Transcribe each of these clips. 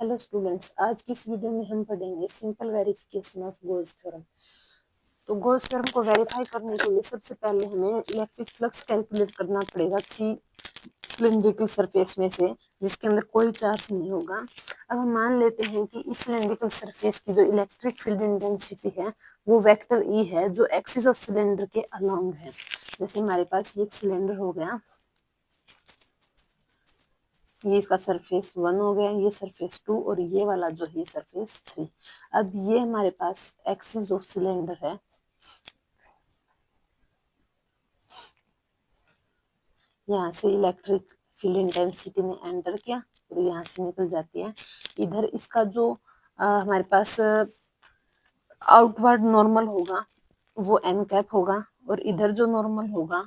Hello students, आज की इस वीडियो में हम पढ़ेंगे simple verification of Gauss theorem. तो गॉस थ्योरम को वेरीफाई करने के लिए सबसे पहले हमें इलेक्ट्रिक फ्लक्स कैलकुलेट करना पड़ेगा किसी सिलिंड्रिकल सरफेस में से जिसके अंदर कोई चार्ज नहीं होगा। अब हम मान लेते हैं कि इस सिलिंड्रिकल सरफेस की जो इलेक्ट्रिक फील्ड इंटेंसिटी है वो वेक्टर ई है जो एक्सिस ऑफ सिलेंडर के अलोंग है। जैसे हमारे पास ये एक सिलेंडर हो गया, ये इसका सरफेस 1 हो गया, ये सरफेस 2 और ये वाला जो है सरफेस 3। अब ये हमारे पास एक्सिस ऑफ सिलेंडर है, यहाँ से इलेक्ट्रिक फील्ड इंटेंसिटी ने एंटर किया और यहाँ से निकल जाती है। इधर इसका जो हमारे पास आउटवर्ड नॉर्मल होगा वो एन कैप होगा और इधर जो नॉर्मल होगा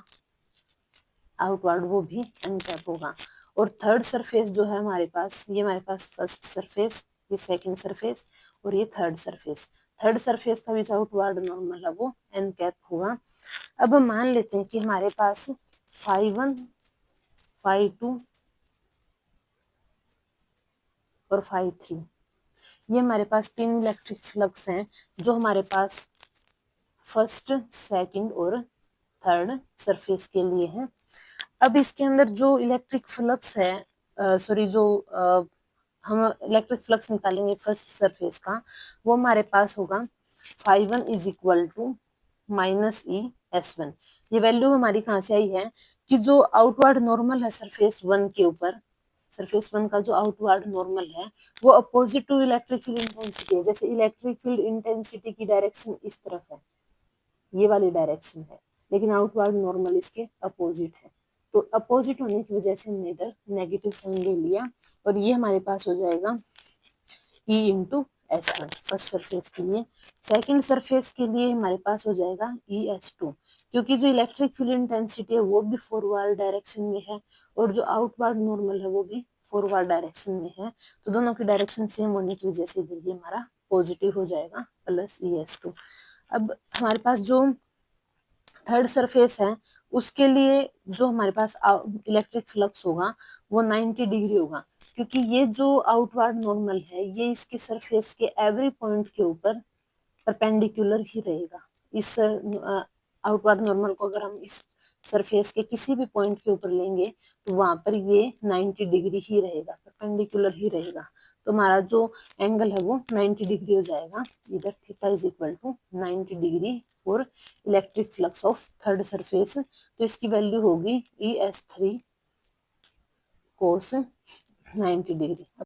आउटवर्ड वो भी एन कैप होगा। और थर्ड सरफेस जो है हमारे पास, ये हमारे पास फर्स्ट सरफेस, ये सेकंड सरफेस और ये थर्ड सरफेस। थर्ड सरफेस का विच आउटवर्ड नॉर्मल है वो एन कैप होगा। अब हम मान लेते हैं कि हमारे पास φ1, φ2 और φ3 ये हमारे पास तीन इलेक्ट्रिक फ्लक्स हैं जो हमारे पास फर्स्ट, सेकंड और थर्ड सरफेस के लिए हैं। अब इसके अंदर जो इलेक्ट्रिक फ्लक्स है, सॉरी जो हम इलेक्ट्रिक फ्लक्स निकालेंगे फर्स्ट सरफेस का, वो हमारे पास होगा φ1 इज इक्वल टू -E/S1। ये वैल्यू हमारी कहाँ से आई है कि जो आउटवर्ड नॉर्मल है सरफेस 1 के ऊपर, सरफेस 1 का जो आउटवर्ड नॉर्मल है वो opposite to electric field intensity है। जैसे इलेक्ट्रिक फील्ड इंटेंसिटी की डायरेक्शन इस तरफ है, ये वाली डायरेक्शन है, लेकिन आउटवर्ड नॉर्मल इसके अपोजिट है। तो अपोजिट होने की वजह से हमने इधर नेगेटिव साइन ले लिया और ये हमारे पास हो जाएगा E/S1 फर्स्ट सरफेस के लिए। सेकंड सरफेस के लिए हमारे पास हो जाएगा ES2, क्योंकि जो इलेक्ट्रिक फील्ड इंटेंसिटी है वो भी फॉरवर्ड डायरेक्शन में है और जो आउटवर्ड नॉर्मल है वो भी फॉरवर्ड डायरेक्शन में है। तो दोनों की डायरेक्शन सेम होने की वजह से इधर ये हमारा पॉजिटिव हो जाएगा प्लस ES2। अब हमारे पास जो थर्ड सरफेस है उसके लिए जो हमारे पास इलेक्ट्रिक फ्लक्स होगा वो 90 डिग्री होगा, क्योंकि ये जो आउटवर्ड नॉर्मल है ये इसके सरफेस के एवरी पॉइंट के ऊपर परपेंडिकुलर ही रहेगा। इस आउटवर्ड नॉर्मल को अगर हम इस सरफेस के किसी भी पॉइंट के ऊपर लेंगे तो वहां पर ये 90 डिग्री ही रहेगा, परपेंडिकुलर ही रहेगा। तो हमारा जो एंगल है वो 90 डिग्री हो जाएगा। इधर theta is equal to 90 degree for electric flux of third surface. तो इसकी वैल्यू होगी ES3 cos 90 डिग्री।